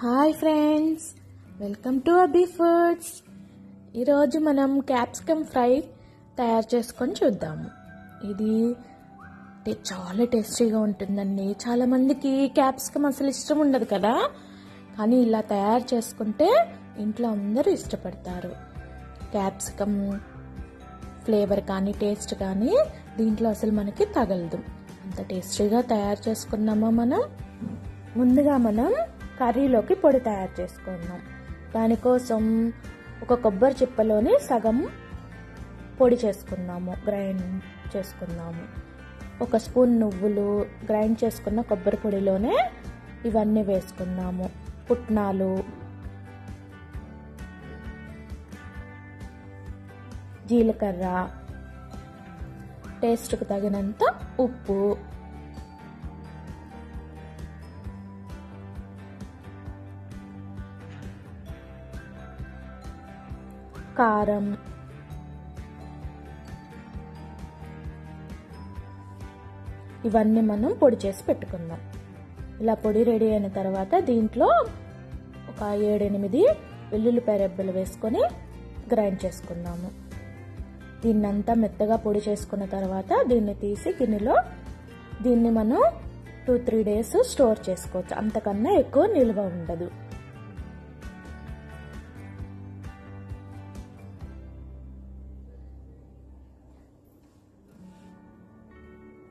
Hi friends, welcome to Abi foods. ఈరోజు మనం capsicum fry తయారు చేసుకొని చూద్దాము. ఇది చాలా టేస్టీగా ఉంటుందండి. చాలామందికి క్యాప్సికమ్ అసలు ఇష్టం ఉండదు కదా, కానీ ఇలా తయారు చేసుకుంటే ఇంట్లో అందరూ ఇష్టపడతారు. క్యాప్సికమ్ ఫ్లేవర్ కానీ టేస్ట్ కానీ దీంట్లో అసలు మనకి తగలదు. అంత టేస్టీగా తయారు చేసుకున్నామా మనం. ముందుగా మనం కర్రీలోకి పొడి తయారు చేసుకుందాం. దానికోసం ఒక కొబ్బరి చిప్పలోని సగం పొడి చేసుకుందాము, గ్రైండ్ చేసుకుందాము. ఒక స్పూన్ నువ్వులు, గ్రైండ్ చేసుకున్న కొబ్బరి పొడిలోనే ఇవన్నీ వేసుకుందాము. పుట్నాలు, జీలకర్ర, టేస్ట్కు తగినంత ఉప్పు, కారం, ఇవన్నీ మనం పొడి చేసి పెట్టుకుందాం. ఇలా పొడి రెడీ అయిన తర్వాత దీంట్లో ఒక 7-8 వెల్లుల్లిపాయ రెబ్బలు వేసుకొని గ్రైండ్ చేసుకుందాము. దీన్నంతా మెత్తగా పొడి చేసుకున్న తర్వాత దీన్ని తీసి గిన్నెలో దీన్ని మనం 2-3 డేస్ స్టోర్ చేసుకోవచ్చు. అంతకన్నా ఎక్కువ నిల్వ ఉండదు.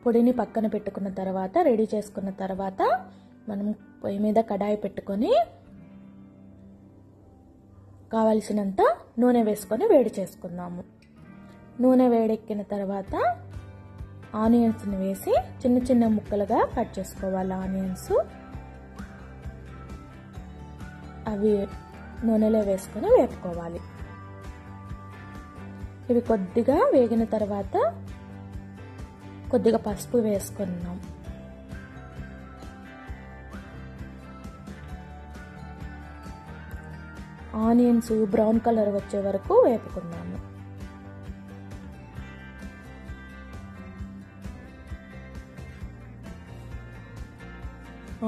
పొడిని పక్కన పెట్టుకున్న తర్వాత, రెడీ చేసుకున్న తర్వాత మనం పొయ్యి మీద కడాయి పెట్టుకొని కావలసినంత నూనె వేసుకొని వేడి చేసుకుందాము. నూనె వేడెక్కిన తర్వాత ఆనియన్స్ని వేసి చిన్న చిన్న ముక్కలుగా కట్ చేసుకోవాలి. ఆనియన్స్ అవి నూనెలో వేసుకొని వేపుకోవాలి. ఇవి కొద్దిగా వేగిన తర్వాత కొద్దిగా పసుపు వేసుకున్నాం. ఆనియన్స్ బ్రౌన్ కలర్ వచ్చే వరకు వేపుకున్నాము.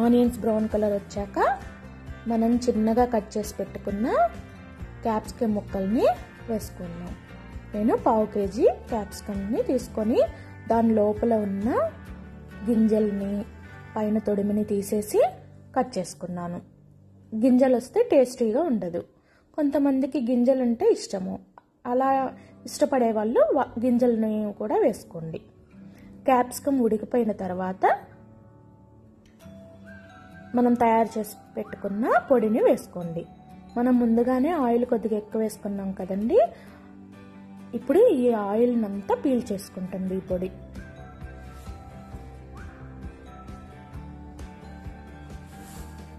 ఆనియన్స్ బ్రౌన్ కలర్ వచ్చాక మనం చిన్నగా కట్ చేసి పెట్టుకున్న క్యాప్సికమ్ ముక్కల్ని వేసుకున్నాం. నేను 1/2 కేజీ క్యాప్సికమ్ని తీసుకొని దాని లోపల ఉన్న గింజల్ని, పైన తొడిమిని తీసేసి కట్ చేసుకున్నాను. గింజలు వస్తే టేస్టీగా ఉండదు. కొంతమందికి గింజలు అంటే ఇష్టము. అలా ఇష్టపడే వాళ్ళు గింజల్ని కూడా వేసుకోండి. క్యాప్సికమ్ ఉడికిపోయిన తర్వాత మనం తయారు చేసి పెట్టుకున్న పొడిని వేసుకోండి. మనం ముందుగానే ఆయిల్ కొద్దిగా ఎక్కువ వేసుకున్నాం కదండి. ఇప్పుడు ఈ ఆయిల్ అంతా పీల్ చేసుకుంటుంది ఈ పొడి.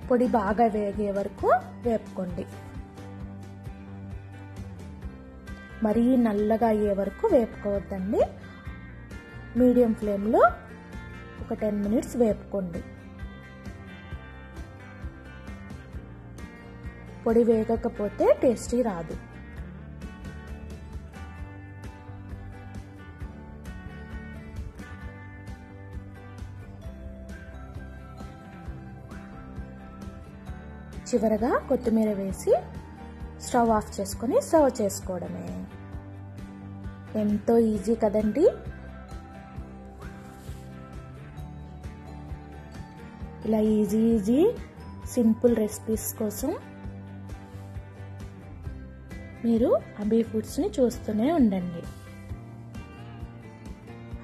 పొడి బాగా వేగే వరకు వేపుకోండి. మరీ నల్లగా అయ్యే వరకు వేపుకోవద్దండి. మీడియం ఫ్లేమ్లో ఒక 10 మినిట్స్ వేపుకోండి. పొడి వేగకపోతే టేస్టీ రాదు. చివరగా కొత్తిమీర వేసి స్టవ్ ఆఫ్ చేసుకొని సర్వ్ చేసుకోవడమే. ఎంతో ఈజీ కదండి. ఇలా ఈజీ సింపుల్ రెసిపీస్ కోసం మీరు అబీ ఫుడ్స్ని చూస్తూనే ఉండండి.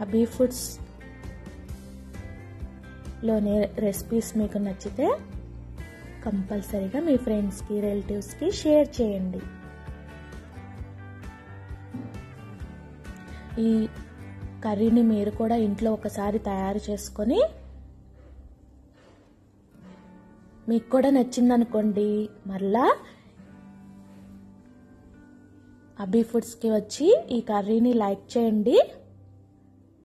అబీ ఫుడ్స్ లోని రెసిపీస్ మీకు నచ్చితే కంపల్సరీగా మీ ఫ్రెండ్స్కి, రిలేటివ్స్కి షేర్ చేయండి. ఈ కర్రీని మీరు కూడా ఇంట్లో ఒకసారి తయారు చేసుకొని మీకు కూడా నచ్చిందనుకోండి, మళ్ళా అబీ ఫుడ్స్కి వచ్చి ఈ కర్రీని లైక్ చేయండి.